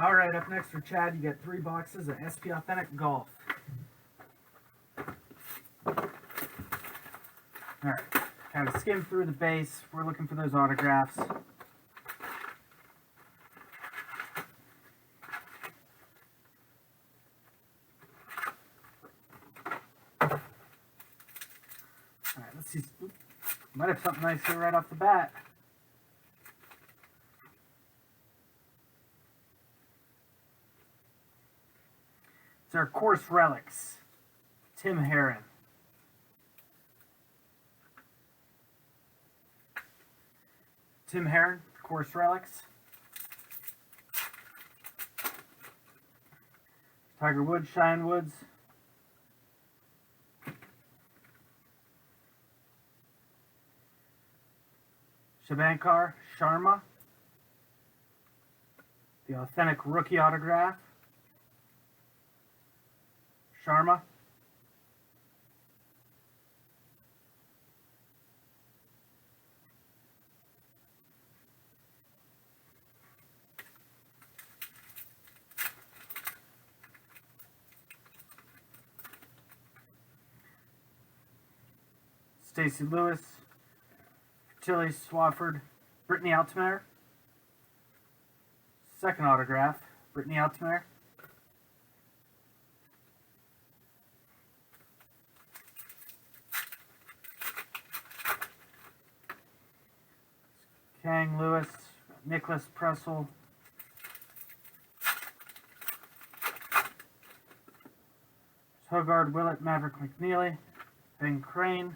All right, up next for Chad, you get 3 boxes of SP Authentic Golf. All right, kind of skim through the base. We're looking for those autographs. All right, let's see. Might have something nice here right off the bat. It's our Course Relics, Tim Herron. Tim Herron, Course Relics. Tiger Woods, Cheyenne Woods. Shabankar, Sharma. The authentic rookie autograph. Sharma. Stacey Lewis, Tilly Swafford, Brittany Altmaier. Second autograph, Brittany Altmaier. Kang Lewis, Nicholas Pressel. Hogard Willett, Maverick McNeely, Ben Crane.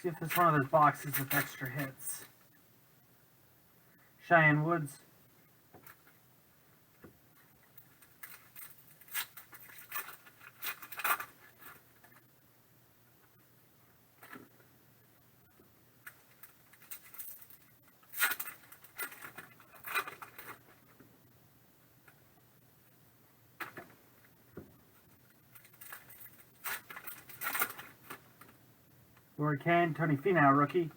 See if it's one of those boxes with extra hits. Cheyenne Woods. Rory Kane, Tony Finau, rookie.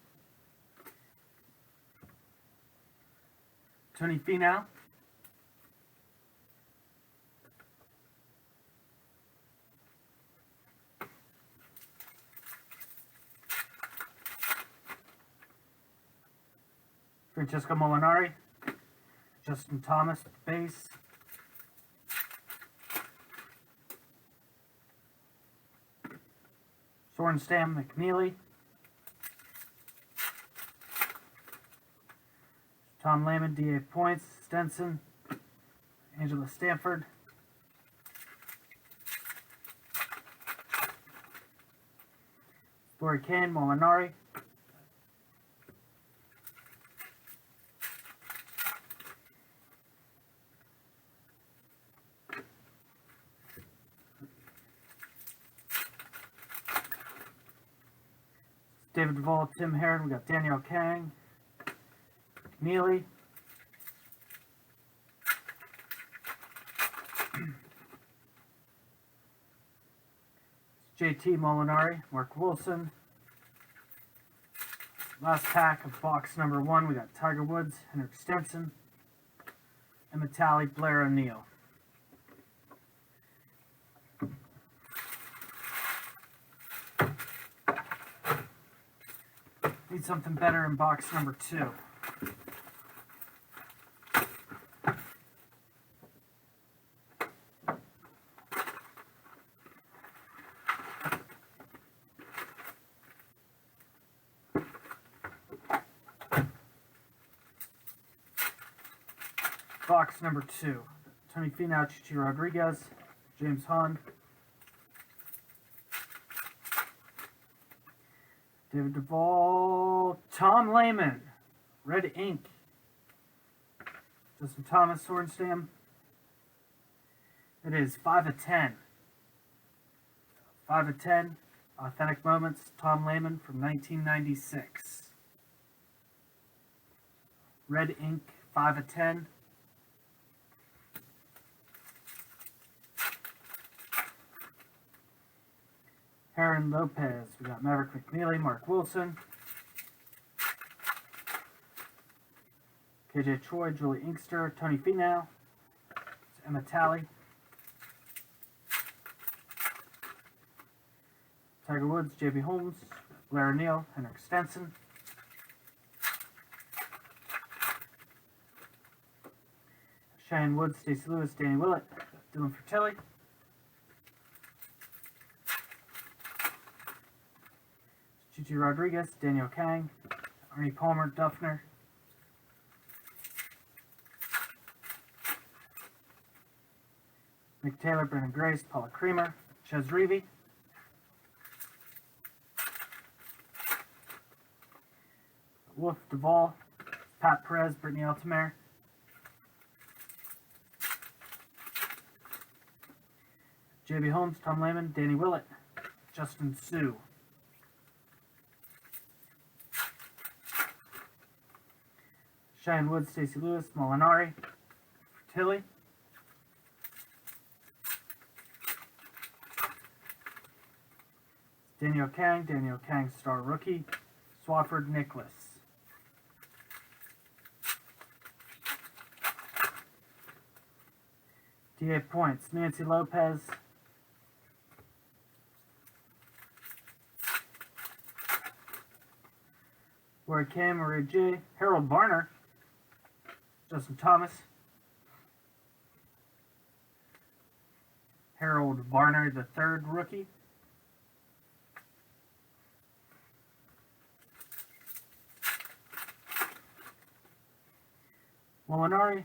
Tony Finau. Francesco Molinari. Justin Thomas, base. Sorenstam McNeely. Tom Lehman, DA points. Stenson. Angela Stanford. Lori Kane, Molinari. David Duvall, Tim Herron. We got Danielle Kang. Neely. JT Molinari, Mark Wilson. Last pack of box number 1, we got Tiger Woods, Henrik Stenson, and Metallic Blair O'Neill. Need something better in box number 2. Box number 2. Tony Finau, Chichi Rodriguez, James Hahn, David Duvall, Tom Lehman, Red Ink, Justin Thomas, Sorenstam. It is 5 of 10. 5 of 10, Authentic Moments, Tom Lehman from 1996. Red Ink, 5 of 10. Aaron Lopez. We got Maverick McNeely, Mark Wilson, KJ Choi, Julie Inkster, Tony Finau, Emma Talley, Tiger Woods, JB Holmes, Blair Neal, Henrik Stenson, Cheyenne Woods, Stacey Lewis, Danny Willett, Dylan Fratelli, Chichi Rodriguez, Daniel Kang, Arnie Palmer, Duffner, Nick Taylor, Brendan Grace, Paula Creamer, Ches Reavy, Wolf Duvall, Pat Perez, Brittany Altamare, JB Holmes, Tom Lehman, Danny Willett, Justin Sue, Cheyenne Woods, Stacey Lewis, Molinari, Tilly, Daniel Kang, star rookie, Swafford Nicholas. DA points, Nancy Lopez, Roy Cam, Marie J, Harold Barner, Justin Thomas, Harold Barner, the third rookie, Molinari,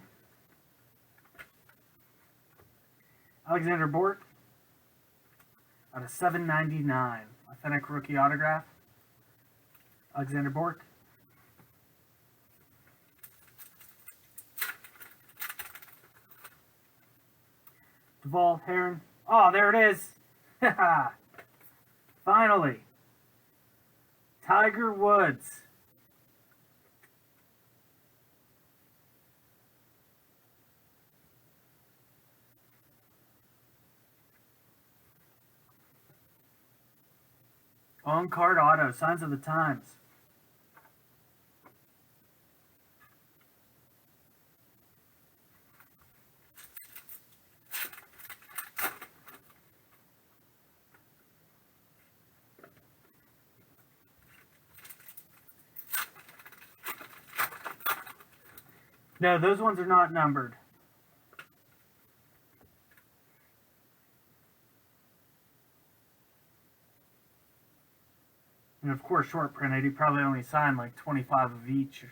Alexander Bork, out of 799, authentic rookie autograph, Alexander Bork. Duvall, Heron. Oh, there it is. Finally. Tiger Woods. On-card auto. Signs of the times. No, those ones are not numbered. And of course, short printed, he probably only signed like 25 of each.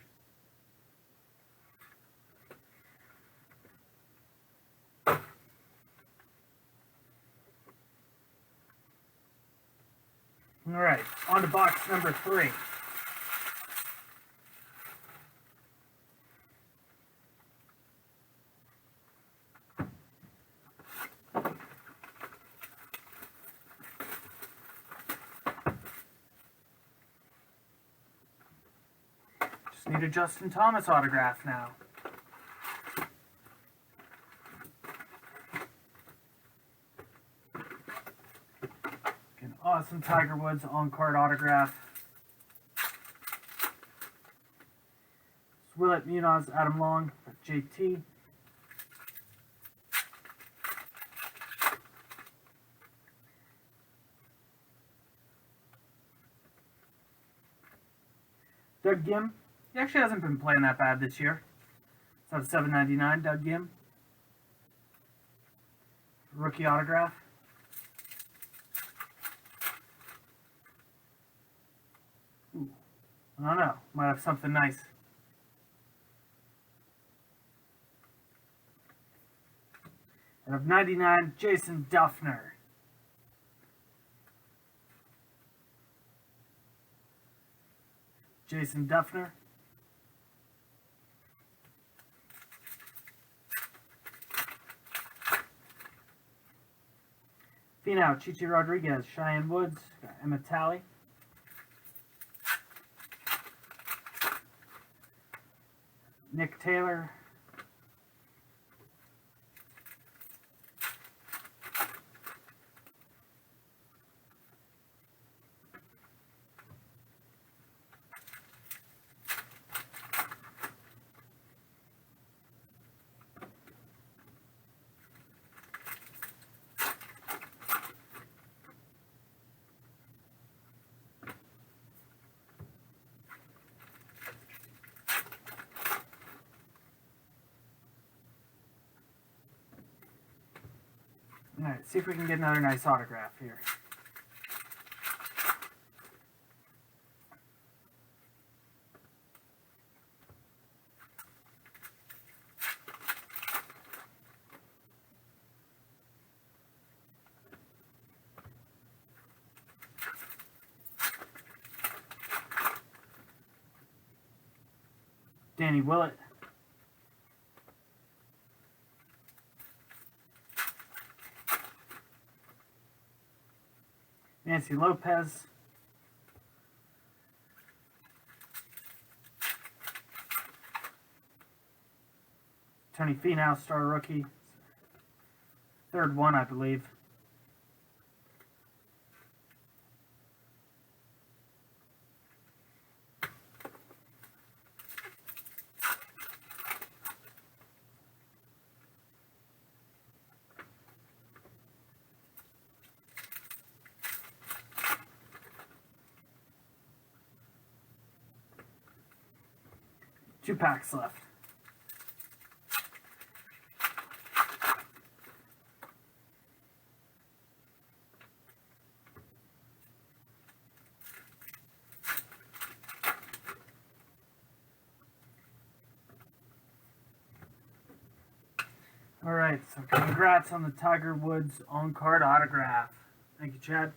Alright, on to box number 3. Just need a Justin Thomas autograph now. An awesome Tiger Woods on-card autograph. Willett Munoz, Adam Long, JT. Doug Gim. He actually hasn't been playing that bad this year. It's out of 799, Doug Gim. Rookie autograph. Ooh, I don't know. Might have something nice. And of 99, Jason Duffner. Jason Duffner. Finau, Chichi Rodriguez, Cheyenne Woods, Emma Talley. Nick Taylor. Alright, see if we can get another nice autograph here. Danny Willett. Nancy Lopez. Tony Finau, star rookie. Third one, I believe. Two packs left. Alright, so congrats on the Tiger Woods on-card autograph. Thank you, Chad.